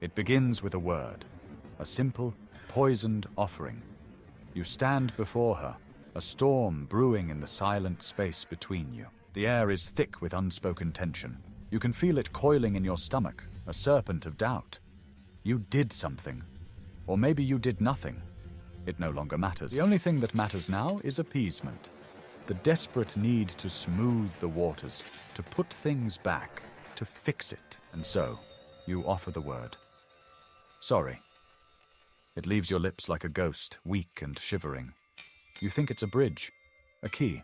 It begins with a word, a simple, poisoned offering. You stand before her, a storm brewing in the silent space between you. The air is thick with unspoken tension. You can feel it coiling in your stomach, a serpent of doubt. You did something. Or maybe you did nothing. It no longer matters. The only thing that matters now is appeasement. The desperate need to smooth the waters, to put things back, to fix it. And so, you offer the word. Sorry. It leaves your lips like a ghost, weak and shivering. You think it's a bridge, a key,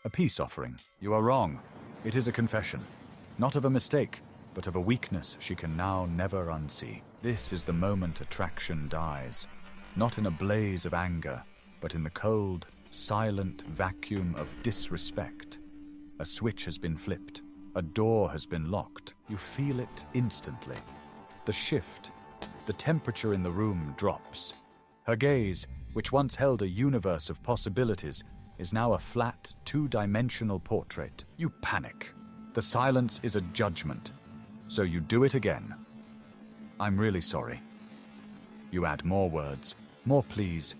a peace offering. You are wrong. It is a confession. Not of a mistake, but of a weakness she can now never unsee. This is the moment attraction dies. Not in a blaze of anger, but in the cold, silent vacuum of disrespect. A switch has been flipped. A door has been locked. You feel it instantly. The shift, the temperature in the room drops. Her gaze, which once held a universe of possibilities, is now a flat, two-dimensional portrait. You panic. The silence is a judgment. So you do it again. I'm really sorry. You add more words, more pleas.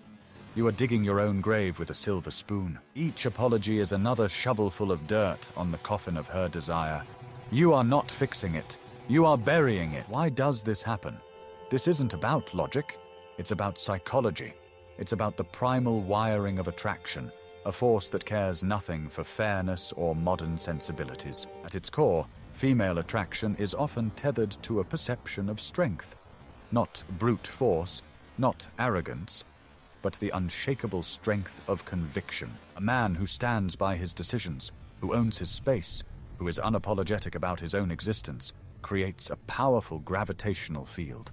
You are digging your own grave with a silver spoon. Each apology is another shovelful of dirt on the coffin of her desire. You are not fixing it. You are burying it. Why does this happen? This isn't about logic. It's about psychology. It's about the primal wiring of attraction, a force that cares nothing for fairness or modern sensibilities. At its core, female attraction is often tethered to a perception of strength. Not brute force, not arrogance, but the unshakable strength of conviction. A man who stands by his decisions, who owns his space, who is unapologetic about his own existence, creates a powerful gravitational field.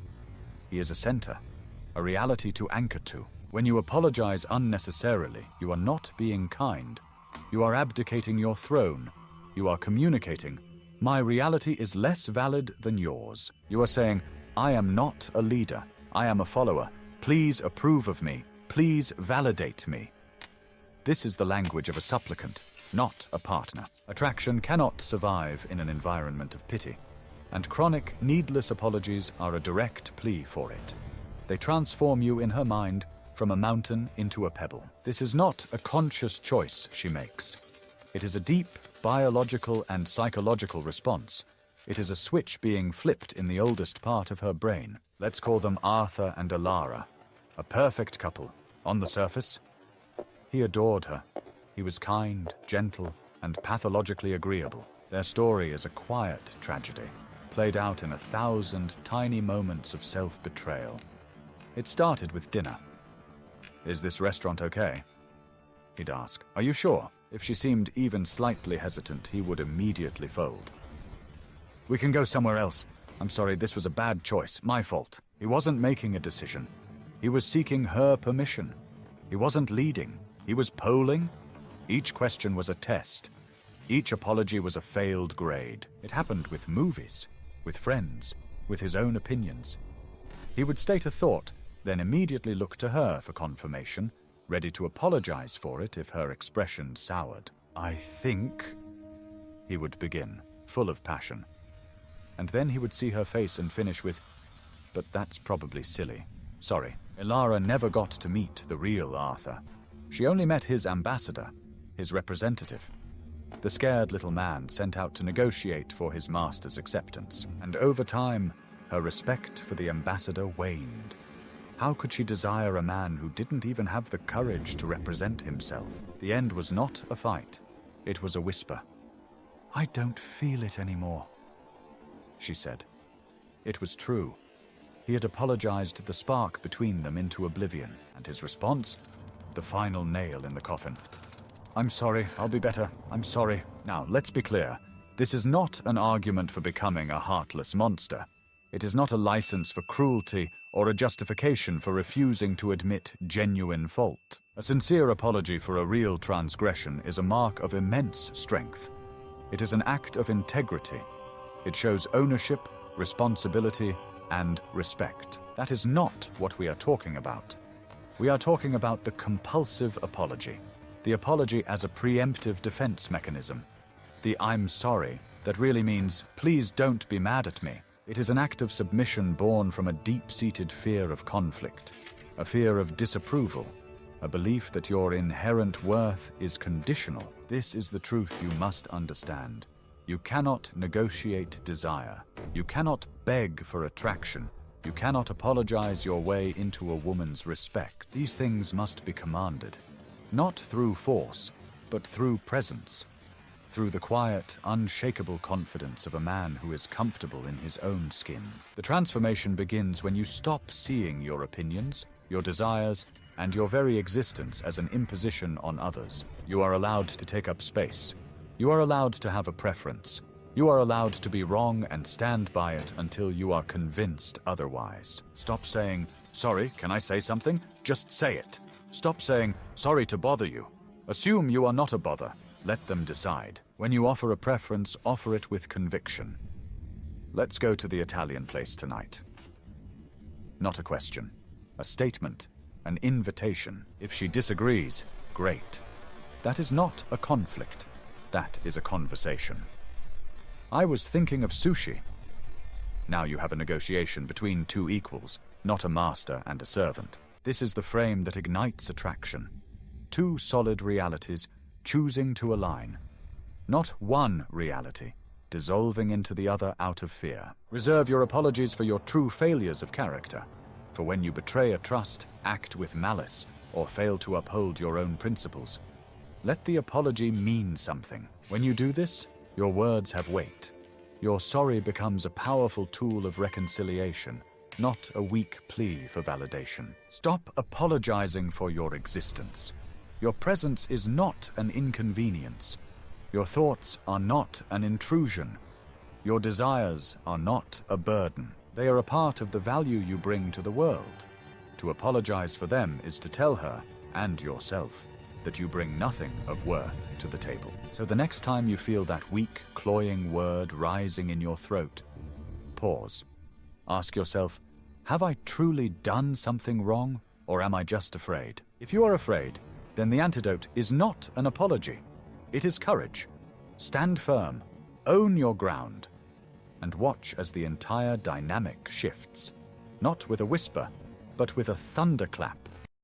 He is a center, a reality to anchor to. When you apologize unnecessarily, you are not being kind. You are abdicating your throne. You are communicating, my reality is less valid than yours. You are saying, I am not a leader. I am a follower. Please approve of me. Please validate me. This is the language of a supplicant, not a partner. Attraction cannot survive in an environment of pity, and chronic, needless apologies are a direct plea for it. They transform you in her mind from a mountain into a pebble. This is not a conscious choice she makes. It is a deep, biological and psychological response. It is a switch being flipped in the oldest part of her brain. Let's call them Arthur and Alara. A perfect couple. On the surface, he adored her. He was kind, gentle, and pathologically agreeable. Their story is a quiet tragedy, played out in 1,000 tiny moments of self-betrayal. It started with dinner. Is this restaurant okay? He'd ask. Are you sure? If she seemed even slightly hesitant, he would immediately fold. We can go somewhere else. I'm sorry, this was a bad choice. My fault. He wasn't making a decision. He was seeking her permission. He wasn't leading. He was polling. Each question was a test. Each apology was a failed grade. It happened with movies, with friends, with his own opinions. He would state a thought, then immediately look to her for confirmation, ready to apologize for it if her expression soured. I think, he would begin, full of passion. And then he would see her face and finish with, but that's probably silly. Sorry, Ilara never got to meet the real Arthur. She only met his ambassador, his representative. The scared little man sent out to negotiate for his master's acceptance. And over time, her respect for the ambassador waned. How could she desire a man who didn't even have the courage to represent himself? The end was not a fight. It was a whisper. I don't feel it anymore, she said. It was true. He had apologized the spark between them into oblivion, and his response? The final nail in the coffin. I'm sorry, I'll be better. I'm sorry. Now, let's be clear. This is not an argument for becoming a heartless monster. It is not a license for cruelty or a justification for refusing to admit genuine fault. A sincere apology for a real transgression is a mark of immense strength. It is an act of integrity. It shows ownership, responsibility, and respect. That is not what we are talking about. We are talking about the compulsive apology. The apology as a preemptive defense mechanism. The I'm sorry that really means please don't be mad at me. It is an act of submission born from a deep-seated fear of conflict, a fear of disapproval, a belief that your inherent worth is conditional. This is the truth you must understand. You cannot negotiate desire. You cannot beg for attraction. You cannot apologize your way into a woman's respect. These things must be commanded, not through force, but through presence, through the quiet, unshakable confidence of a man who is comfortable in his own skin. The transformation begins when you stop seeing your opinions, your desires, and your very existence as an imposition on others. You are allowed to take up space. You are allowed to have a preference. You are allowed to be wrong and stand by it until you are convinced otherwise. Stop saying, "Sorry, can I say something?" Just say it. Stop saying, "Sorry to bother you." Assume you are not a bother. Let them decide. When you offer a preference, offer it with conviction. Let's go to the Italian place tonight. Not a question. A statement. An invitation. If she disagrees, great. That is not a conflict. That is a conversation. I was thinking of sushi. Now you have a negotiation between two equals, not a master and a servant. This is the frame that ignites attraction. Two solid realities choosing to align. Not one reality, dissolving into the other out of fear. Reserve your apologies for your true failures of character. For when you betray a trust, act with malice, or fail to uphold your own principles, let the apology mean something. When you do this, your words have weight. Your sorry becomes a powerful tool of reconciliation, not a weak plea for validation. Stop apologizing for your existence. Your presence is not an inconvenience. Your thoughts are not an intrusion. Your desires are not a burden. They are a part of the value you bring to the world. To apologize for them is to tell her, and yourself, that you bring nothing of worth to the table. So the next time you feel that weak, cloying word rising in your throat, pause. Ask yourself, have I truly done something wrong, or am I just afraid? If you are afraid, then the antidote is not an apology. It is courage. Stand firm, own your ground, and watch as the entire dynamic shifts, not with a whisper, but with a thunderclap